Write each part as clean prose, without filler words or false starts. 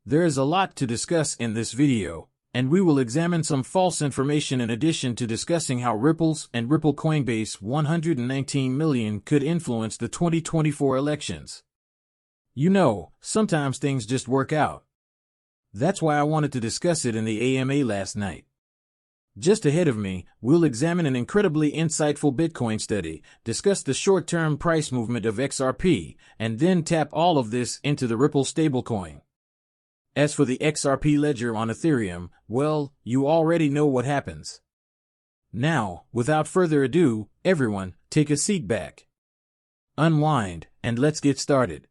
There is a lot to discuss in this video, and we will examine some false information in addition to discussing how Ripple's and Ripple Coinbase 119 million could influence the 2024 elections. You know, sometimes things just work out. That's why I wanted to discuss it in the AMA last night. Just ahead of me, we'll examine an incredibly insightful Bitcoin study, discuss the short-term price movement of XRP, and then tap all of this into the Ripple stablecoin. As for the XRP ledger on Ethereum, well, you already know what happens. Now, without further ado, everyone, take a seat back. Unwind, and let's get started.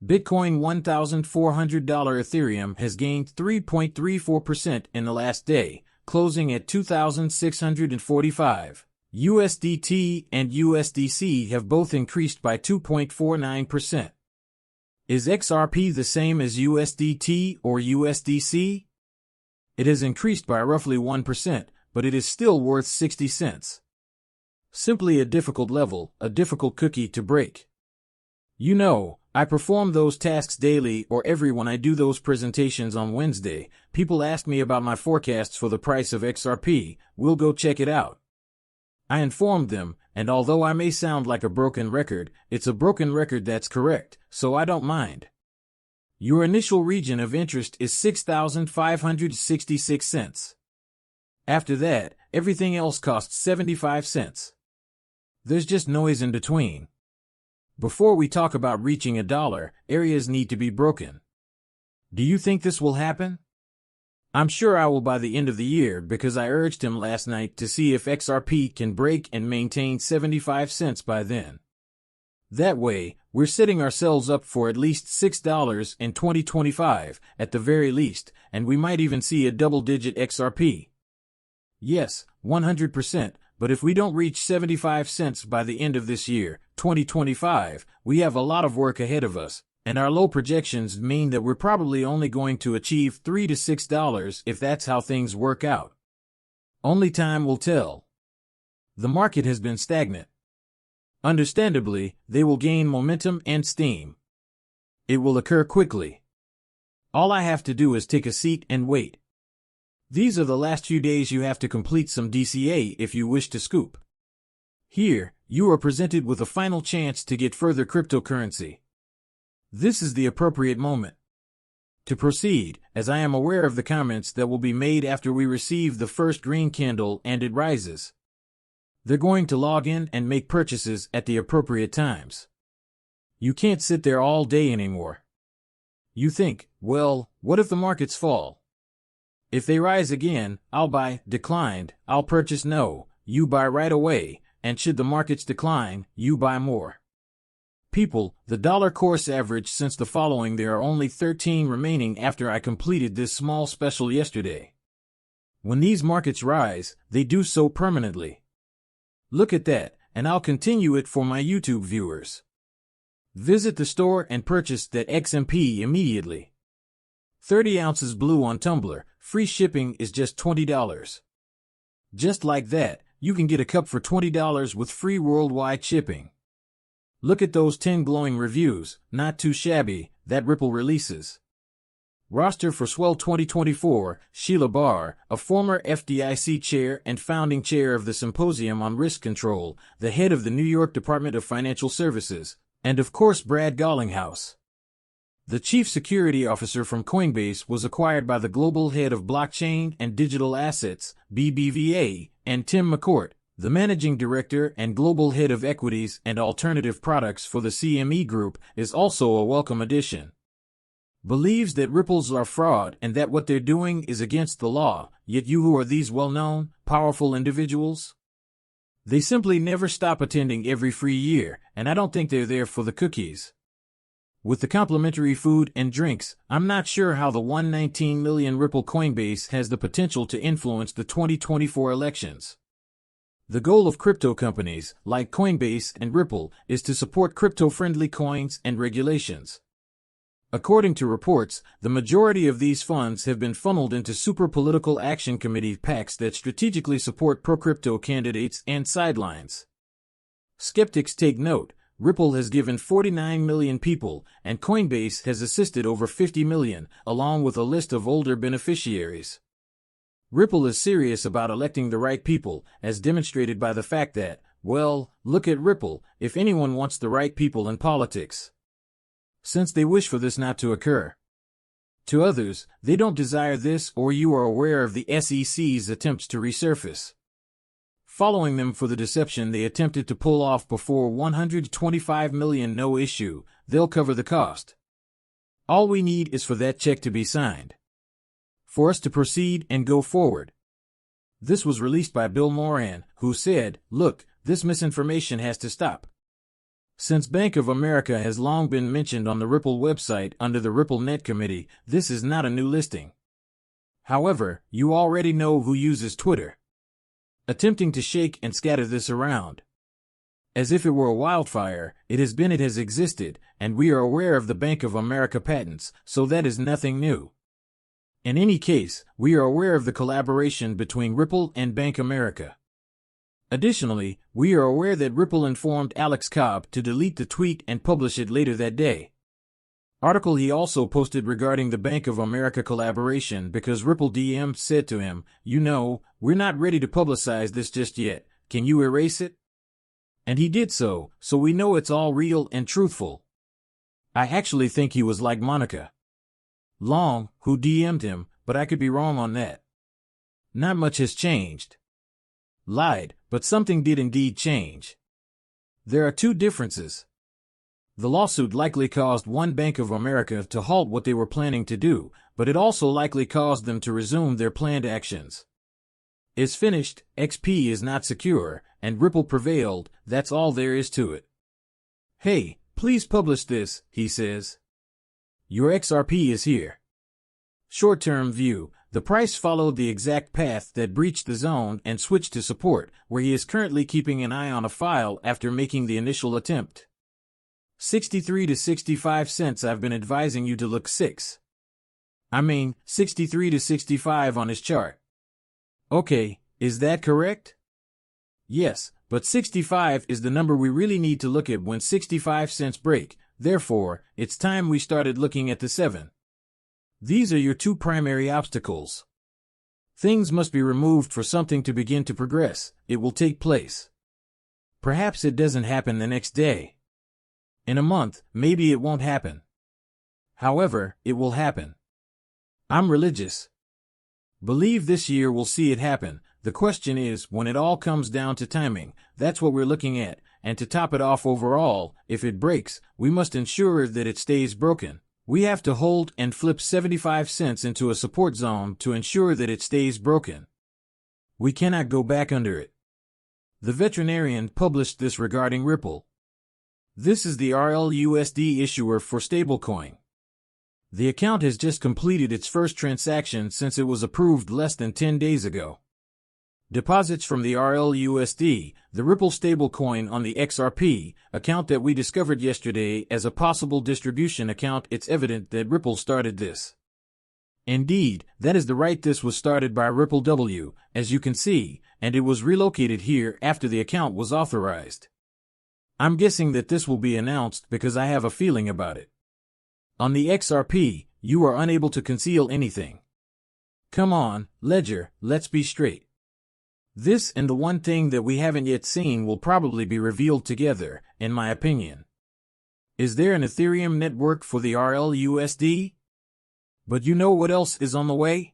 Bitcoin $1,400 Ethereum has gained 3.34% in the last day, closing at $2,645. USDT and USDC have both increased by 2.49%. Is XRP the same as USDT or USDC? It has increased by roughly 1%, but it is still worth 60 cents. Simply a difficult level, a difficult cookie to break. You know, I perform those tasks daily or every when I do those presentations on Wednesday. People ask me about my forecasts for the price of XRP. We'll go check it out. I informed them, and although I may sound like a broken record, it's a broken record that's correct, so I don't mind. Your initial region of interest is 6,566 cents. After that, everything else costs 75 cents. There's just noise in between. Before we talk about reaching $1, areas need to be broken. Do you think this will happen? I'm sure I will by the end of the year because I urged him last night to see if XRP can break and maintain 75 cents by then. That way, we're setting ourselves up for at least $6 in 2025, at the very least, and we might even see a double-digit XRP. Yes, 100%. But if we don't reach 75 cents by the end of this year, 2025, we have a lot of work ahead of us, and our low projections mean that we're probably only going to achieve $3 to $6 if that's how things work out. Only time will tell. The market has been stagnant. Understandably, they will gain momentum and steam. It will occur quickly. All I have to do is take a seat and wait. These are the last few days you have to complete some DCA if you wish to scoop. Here, you are presented with a final chance to get further cryptocurrency. This is the appropriate moment to proceed, as I am aware of the comments that will be made after we receive the first green candle and it rises. They're going to log in and make purchases at the appropriate times. You can't sit there all day anymore. You think, well, what if the markets fall? If they rise again, I'll buy, declined, I'll purchase, no, you buy right away, and should the markets decline, you buy more. People, the dollar course average since the following, there are only 13 remaining after I completed this small special yesterday. When these markets rise, they do so permanently. Look at that, and I'll continue it for my YouTube viewers. Visit the store and purchase that XMP immediately. 30 ounces blue on Tumblr. Free shipping is just $20. Just like that, you can get a cup for $20 with free worldwide shipping. Look at those 10 glowing reviews, not too shabby, that Ripple releases. Roster for Swell 2024, Sheila Barr, a former FDIC chair and founding chair of the Symposium on Risk Control, the head of the New York Department of Financial Services, and of course Brad Garlinghouse. The chief security officer from Coinbase was acquired by the global head of blockchain and digital assets, BBVA, and Tim McCourt, the managing director and global head of equities and alternative products for the CME Group, is also a welcome addition. Believes that Ripples are fraud and that what they're doing is against the law, yet who are these well-known, powerful individuals? They simply never stop attending every free year, and I don't think they're there for the cookies. With the complimentary food and drinks, I'm not sure how the 119 million Ripple Coinbase has the potential to influence the 2024 elections. The goal of crypto companies, like Coinbase and Ripple, is to support crypto-friendly coins and regulations. According to reports, the majority of these funds have been funneled into Super Political Action Committee PACs that strategically support pro-crypto candidates and sidelines. Skeptics take note. Ripple has given 49 million people, and Coinbase has assisted over 50 million, along with a list of older beneficiaries. Ripple is serious about electing the right people, as demonstrated by the fact that, well, look at Ripple, if anyone wants the right people in politics. Since they wish for this not to occur. To others, they don't desire this, or you are aware of the SEC's attempts to resurface. Following them for the deception they attempted to pull off before 125 million no issue, they'll cover the cost. All we need is for that check to be signed. For us to proceed and go forward. This was released by Bill Moran, who said, "Look, this misinformation has to stop." Since Bank of America has long been mentioned on the Ripple website under the RippleNet committee, this is not a new listing. However, you already know who uses Twitter, attempting to shake and scatter this around. As if it were a wildfire, it has existed, and we are aware of the Bank of America patents, so that is nothing new. In any case, we are aware of the collaboration between Ripple and Bank America. Additionally, we are aware that Ripple informed Alex Cobb to delete the tweet and publish it later that day. Article he also posted regarding the Bank of America collaboration because Ripple DM said to him, "You know, we're not ready to publicize this just yet. Can you erase it?" And he did so we know it's all real and truthful. I actually think he was like Monica Long, who DM'd him, but I could be wrong on that. Not much has changed. Lied, but something did indeed change. There are two differences. The lawsuit likely caused one Bank of America to halt what they were planning to do, but it also likely caused them to resume their planned actions. It's finished, XP is not secure, and Ripple prevailed, that's all there is to it. "Hey, please publish this," he says. "Your XRP is here." Short-term view. The price followed the exact path that breached the zone and switched to support, where he is currently keeping an eye on a file after making the initial attempt. 63 to 65 cents. I've been advising you to look 63 to 65 on his chart. Okay, is that correct? Yes, but 65 is the number we really need to look at when 65 cents break. Therefore, it's time we started looking at the 7. These are your two primary obstacles. Things must be removed for something to begin to progress. It will take place. Perhaps it doesn't happen the next day. In a month, maybe it won't happen. However, it will happen. I'm religious. Believe this year we'll see it happen. The question is, when it all comes down to timing, that's what we're looking at, and to top it off overall, if it breaks, we must ensure that it stays broken. We have to hold and flip 75 cents into a support zone to ensure that it stays broken. We cannot go back under it. The veterinarian published this regarding Ripple. This is the RLUSD issuer for Stablecoin. The account has just completed its first transaction since it was approved less than 10 days ago. Deposits from the RLUSD, the Ripple stablecoin on the XRP account that we discovered yesterday as a possible distribution account. It's evident that Ripple started this. Indeed, that is the right. This was started by Ripple W, as you can see, and it was relocated here after the account was authorized. I'm guessing that this will be announced because I have a feeling about it. On the XRP, you are unable to conceal anything. Come on, Ledger, let's be straight. This and the one thing that we haven't yet seen will probably be revealed together, in my opinion. Is there an Ethereum network for the RLUSD? But you know what else is on the way?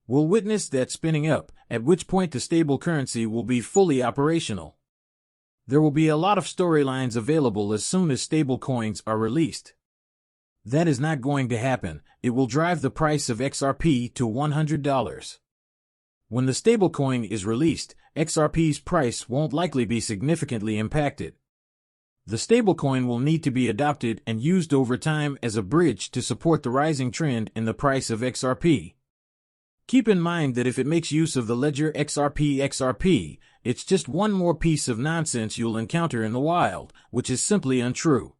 We'll witness that spinning up, at which point the stable currency will be fully operational. There will be a lot of storylines available as soon as stablecoins are released. That is not going to happen. It will drive the price of XRP to $100. When the stablecoin is released, XRP's price won't likely be significantly impacted. The stablecoin will need to be adopted and used over time as a bridge to support the rising trend in the price of XRP. Keep in mind that if it makes use of the ledger XRP, it's just one more piece of nonsense you'll encounter in the wild, which is simply untrue.